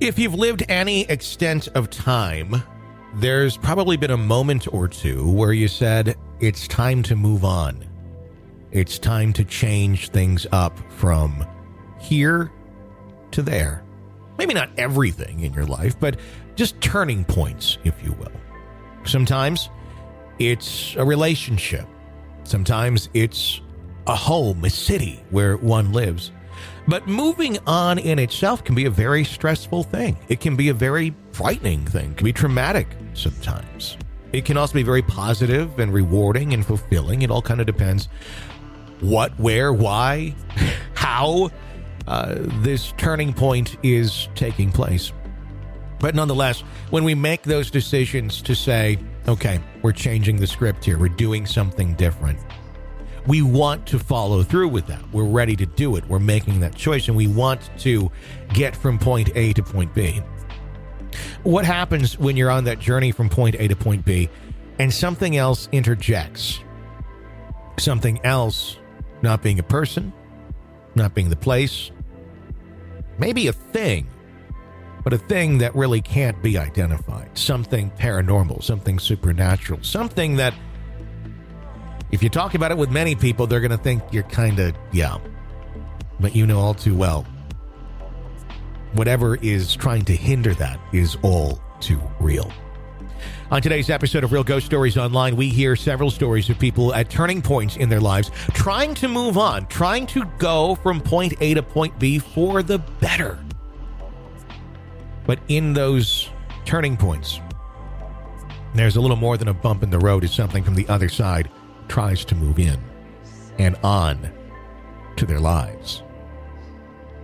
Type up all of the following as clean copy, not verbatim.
If you've lived any extent of time, there's probably been a moment or two where you said, it's time to move on. It's time to change things up from here to there. Maybe not everything in your life, but just turning points, if you will. Sometimes it's a relationship. Sometimes it's a home, a city where one lives. But moving on in itself can be a very stressful thing. It can be a very frightening thing. It can be traumatic sometimes. It can also be very positive and rewarding and fulfilling. It all kind of depends what, where, why, how this turning point is taking place. But nonetheless, when we make those decisions to say, okay, we're changing the script here, we're doing something different, we want to follow through with that. We're ready to do it. We're making that choice, and we want to get from point A to point B. What happens when you're on that journey from point A to point B and something else interjects? Something else, not being a person, not being the place, maybe a thing, but a thing that really can't be identified. Something paranormal, something supernatural, something that if you talk about it with many people, they're going to think you're kind of, but you know all too well, whatever is trying to hinder that is all too real. On today's episode of Real Ghost Stories Online, we hear several stories of people at turning points in their lives, trying to move on, trying to go from point A to point B for the better. But in those turning points, there's a little more than a bump in the road. It's something from the other side tries to move in and on to their lives.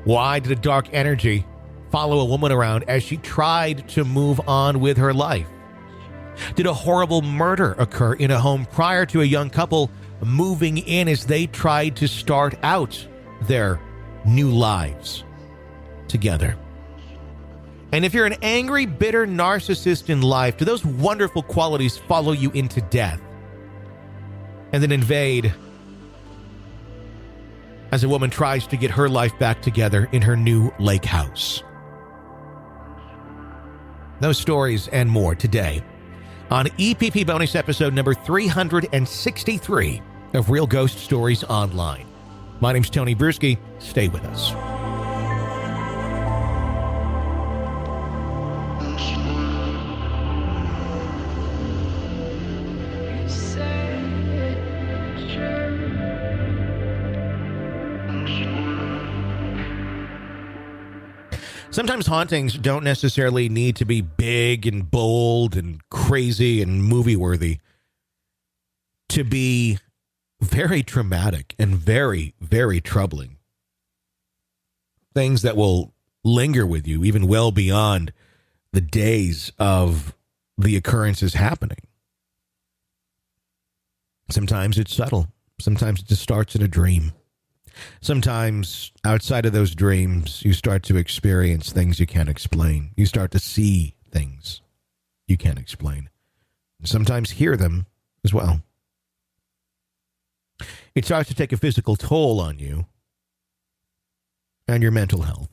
Why did a dark energy follow a woman around as she tried to move on with her life? Did a horrible murder occur in a home prior to a young couple moving in as they tried to start out their new lives together? And if you're an angry, bitter narcissist in life, do those wonderful qualities follow you into death and then invade as a woman tries to get her life back together in her new lake house? Those stories and more today on EPP bonus episode number 363 of Real Ghost Stories Online. My name's Tony Bruschi. Stay with us. Sometimes hauntings don't necessarily need to be big and bold and crazy and movie-worthy to be very traumatic and very, very troubling. Things that will linger with you even well beyond the days of the occurrences happening. Sometimes it's subtle. Sometimes it just starts in a dream. Sometimes outside of those dreams, you start to experience things you can't explain. You start to see things you can't explain. And sometimes hear them as well. It starts to take a physical toll on you and your mental health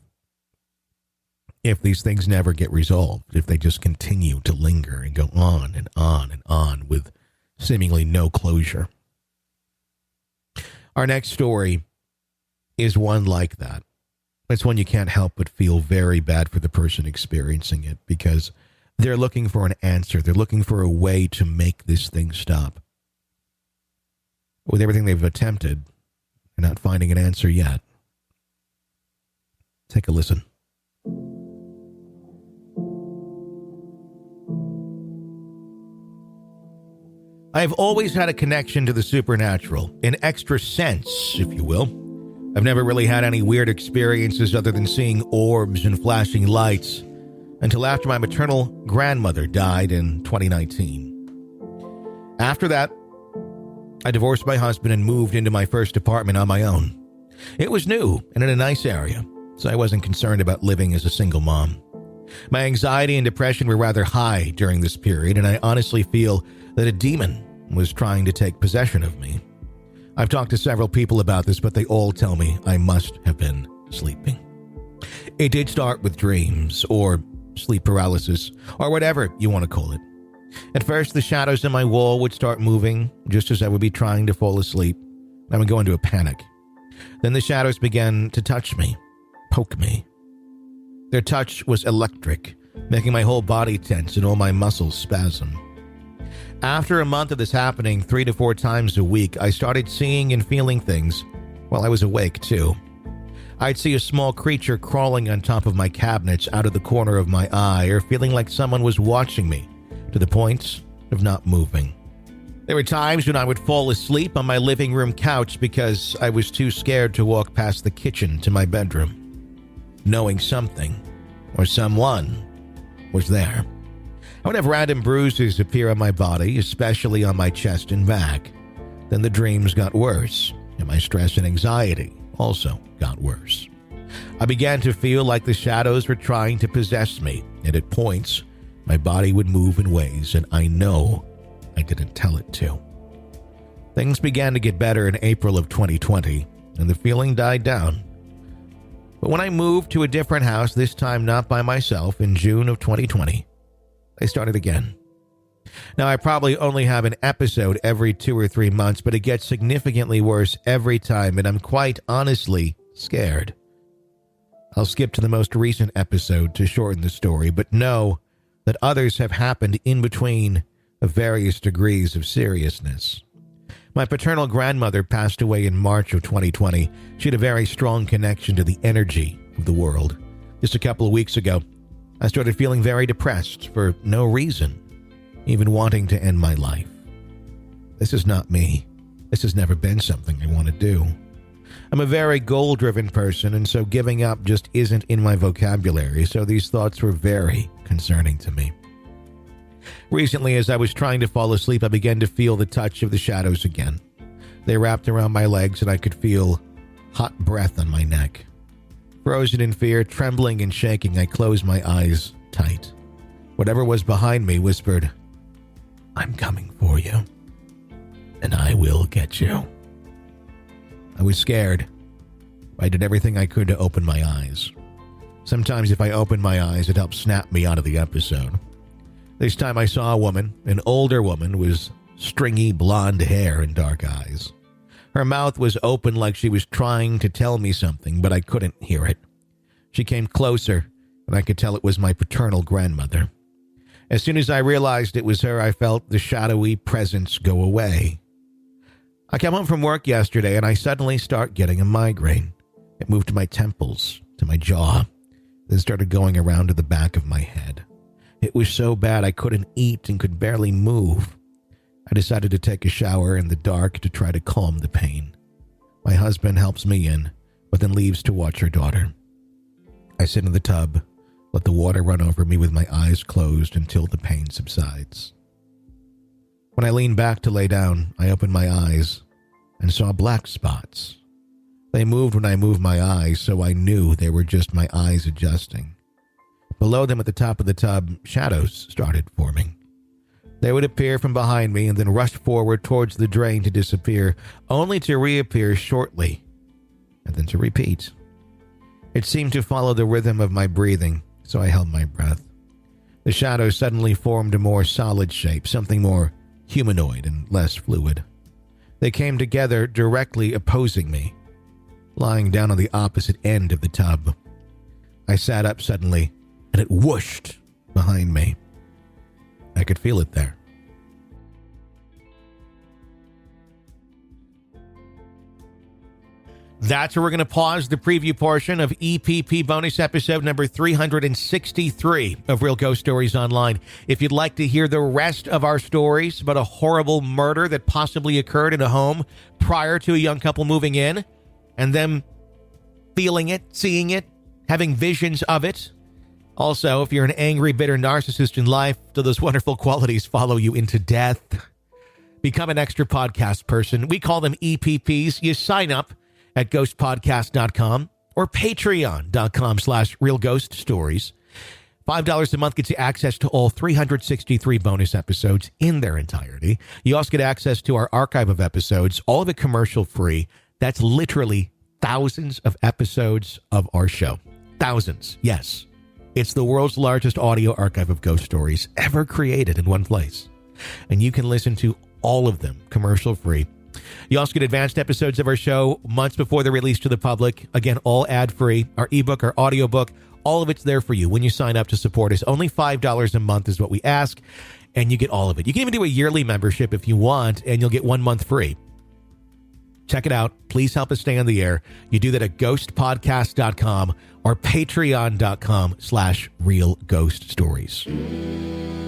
if these things never get resolved, if they just continue to linger and go on and on and on with seemingly no closure. Our next story is one like that. It's one you can't help but feel very bad for the person experiencing it because they're looking for an answer. They're looking for a way to make this thing stop. With everything they've attempted, they're not finding an answer yet. Take a listen. I have always had a connection to the supernatural, an extra sense, if you will. I've never really had any weird experiences other than seeing orbs and flashing lights until after my maternal grandmother died in 2019. After that, I divorced my husband and moved into my first apartment on my own. It was new and in a nice area, so I wasn't concerned about living as a single mom. My anxiety and depression were rather high during this period, and I honestly feel that a demon was trying to take possession of me. I've talked to several people about this, but they all tell me I must have been sleeping. It did start with dreams, or sleep paralysis, or whatever you want to call it. At first, the shadows in my wall would start moving just as I would be trying to fall asleep. I would go into a panic. Then the shadows began to touch me, poke me. Their touch was electric, making my whole body tense and all my muscles spasm. After a month of this happening 3 to 4 times a week, I started seeing and feeling things while I was awake too. I'd see a small creature crawling on top of my cabinets out of the corner of my eye, or feeling like someone was watching me to the point of not moving. There were times when I would fall asleep on my living room couch because I was too scared to walk past the kitchen to my bedroom, knowing something or someone was there. I would have random bruises appear on my body, especially on my chest and back. Then the dreams got worse, and my stress and anxiety also got worse. I began to feel like the shadows were trying to possess me, and at points, my body would move in ways and I know I didn't tell it to. Things began to get better in April of 2020, and the feeling died down. But when I moved to a different house, this time not by myself, in June of 2020, I started again. Now, I probably only have an episode every 2 or 3 months, but it gets significantly worse every time, and I'm quite honestly scared. I'll skip to the most recent episode to shorten the story, but know that others have happened in between of various degrees of seriousness. My paternal grandmother passed away in March of 2020. She had a very strong connection to the energy of the world. Just a couple of weeks ago, I started feeling very depressed for no reason, even wanting to end my life. This is not me. This has never been something I want to do. I'm a very goal-driven person, and so giving up just isn't in my vocabulary, so these thoughts were very concerning to me. Recently, as I was trying to fall asleep, I began to feel the touch of the shadows again. They wrapped around my legs, and I could feel hot breath on my neck. Frozen in fear, trembling and shaking, I closed my eyes tight. Whatever was behind me whispered, "I'm coming for you, and I will get you." I was scared. I did everything I could to open my eyes. Sometimes if I opened my eyes, it helped snap me out of the episode. This time I saw a woman, an older woman, with stringy blonde hair and dark eyes. Her mouth was open like she was trying to tell me something, but I couldn't hear it. She came closer, and I could tell it was my paternal grandmother. As soon as I realized it was her, I felt the shadowy presence go away. I came home from work yesterday, and I suddenly start getting a migraine. It moved to my temples, to my jaw, then started going around to the back of my head. It was so bad I couldn't eat and could barely move. I decided to take a shower in the dark to try to calm the pain. My husband helps me in, but then leaves to watch her daughter. I sit in the tub, let the water run over me with my eyes closed until the pain subsides. When I leaned back to lay down, I opened my eyes and saw black spots. They moved when I moved my eyes, so I knew they were just my eyes adjusting. Below them at the top of the tub, shadows started forming. They would appear from behind me and then rush forward towards the drain to disappear, only to reappear shortly, and then to repeat. It seemed to follow the rhythm of my breathing, so I held my breath. The shadows suddenly formed a more solid shape, something more humanoid and less fluid. They came together directly opposing me, lying down on the opposite end of the tub. I sat up suddenly, and it whooshed behind me. I could feel it there. That's where we're going to pause the preview portion of EPP bonus episode number 363 of Real Ghost Stories Online. If you'd like to hear the rest of our stories about a horrible murder that possibly occurred in a home prior to a young couple moving in, and them feeling it, seeing it, having visions of it. Also, if you're an angry, bitter narcissist in life, do those wonderful qualities follow you into death? Become an extra podcast person. We call them EPPs. You sign up at ghostpodcast.com or patreon.com/realghoststories. $5 a month gets you access to all 363 bonus episodes in their entirety. You also get access to our archive of episodes, all of it commercial free. That's literally thousands of episodes of our show. Thousands, yes. It's the world's largest audio archive of ghost stories ever created in one place. And you can listen to all of them commercial-free. You also get advanced episodes of our show months before they're released to the public. Again, all ad-free. Our ebook, our audiobook, all of it's there for you when you sign up to support us. Only $5 a month is what we ask, and you get all of it. You can even do a yearly membership if you want, and you'll get 1 month free. Check it out. Please help us stay on the air. You do that at ghostpodcast.com or patreon.com/realghoststories.